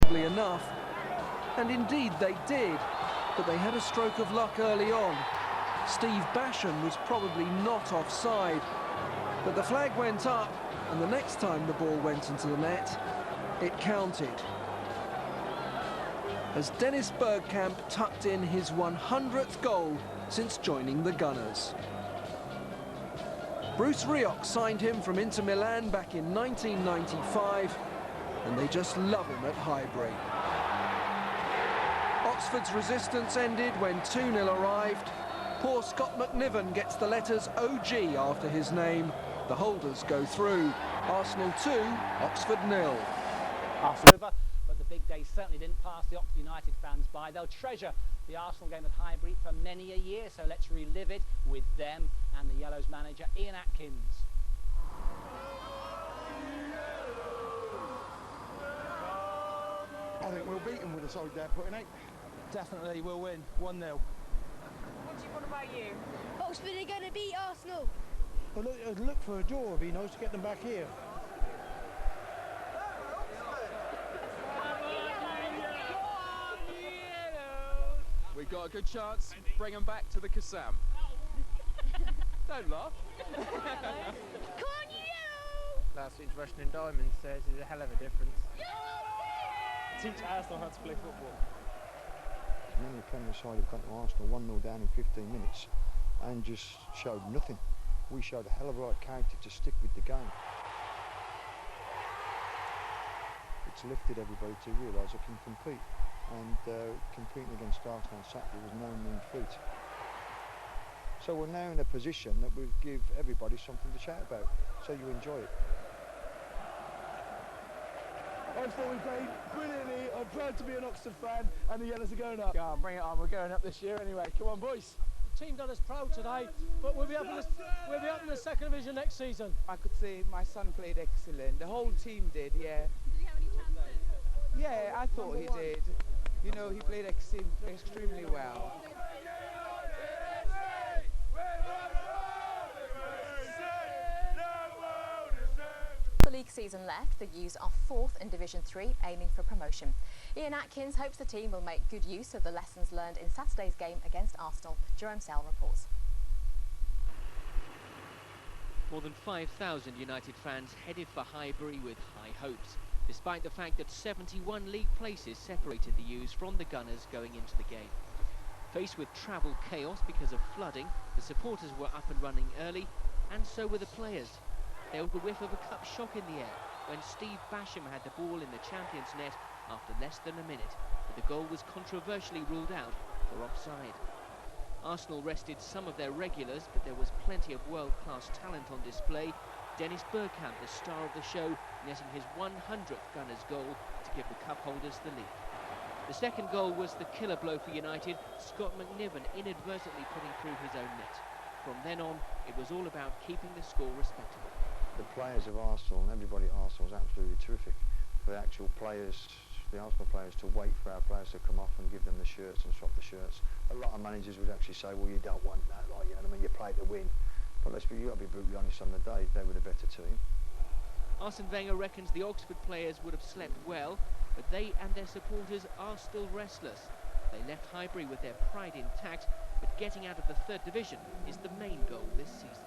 comfortably enough. And indeed they did, but they had a stroke of luck early on. Steve Basham was probably not offside, but the flag went up, and the next time the ball went into the net, it counted. As Dennis Bergkamp tucked in his 100th goal since joining the Gunners. Bruce Rioch signed him from Inter Milan back in 1995, and they just love him at Highbury. Oxford's resistance ended when 2-0 arrived. Poor Scott McNiven gets the letters OG after his name. The holders go through. Arsenal 2, Oxford 0. Arsenal, but the big day certainly didn't pass the Oxford United fans by. They'll treasure the Arsenal game at Highbury for many a year, so let's relive it with them and the Yellows manager Ian Atkins. I think we'll beat them with the side they're putting out. Definitely we'll win, 1-0. What about you? Oxford are going to beat Arsenal. Well, look for a draw, it'd be nice to get them back here. We've got a good chance. Bring them back to the Kassam. Don't laugh. Come on, you! Last week's Russian and Diamonds says there's a hell of a difference. Teach Arsenal how to play football. Many Premier side have gone to Arsenal 1-0 down in 15 minutes and just showed nothing. We showed a hell of a lot of character to stick with the game. It's lifted everybody to realise they can compete, and competing against Arsenal on Saturday was no mean feat. So we're now in a position that we give everybody something to shout about, so you enjoy it. I thought we played brilliantly. I'm proud to be an Oxford fan, and the Yellows are going up. Come on, bring it on, we're going up this year anyway. Come on, boys. The team done us proud today, but we'll be up in the second division next season. I could say my son played excellent. The whole team did, yeah. Did he have any chances? Yeah, I thought he did. You know, he played extremely well. The league season left, the U's are 4th in Division 3, aiming for promotion. Ian Atkins hopes the team will make good use of the lessons learned in Saturday's game against Arsenal. Jerome Sell reports. More than 5,000 United fans headed for Highbury with high hopes, despite the fact that 71 league places separated the U's from the Gunners going into the game. Faced with travel chaos because of flooding, the supporters were up and running early, and so were the players. There was a whiff of a cup shock in the air when Steve Basham had the ball in the champions' net after less than a minute, but the goal was controversially ruled out for offside. Arsenal rested some of their regulars, but there was plenty of world-class talent on display. Dennis Bergkamp, the star of the show, netting his 100th Gunners goal to give the cup holders the lead. The second goal was the killer blow for United, Scott McNiven inadvertently putting through his own net. From then on, it was all about keeping the score respectable. The players of Arsenal and everybody at Arsenal was absolutely terrific. For the actual players, the Arsenal players, to wait for our players to come off and give them the shirts and swap the shirts. A lot of managers would actually say, well, you don't want that, like, you know what I mean, you play to win. But you've got to be brutally honest on the day, they were the better team. Arsene Wenger reckons the Oxford players would have slept well, but they and their supporters are still restless. They left Highbury with their pride intact, but getting out of the third division is the main goal this season.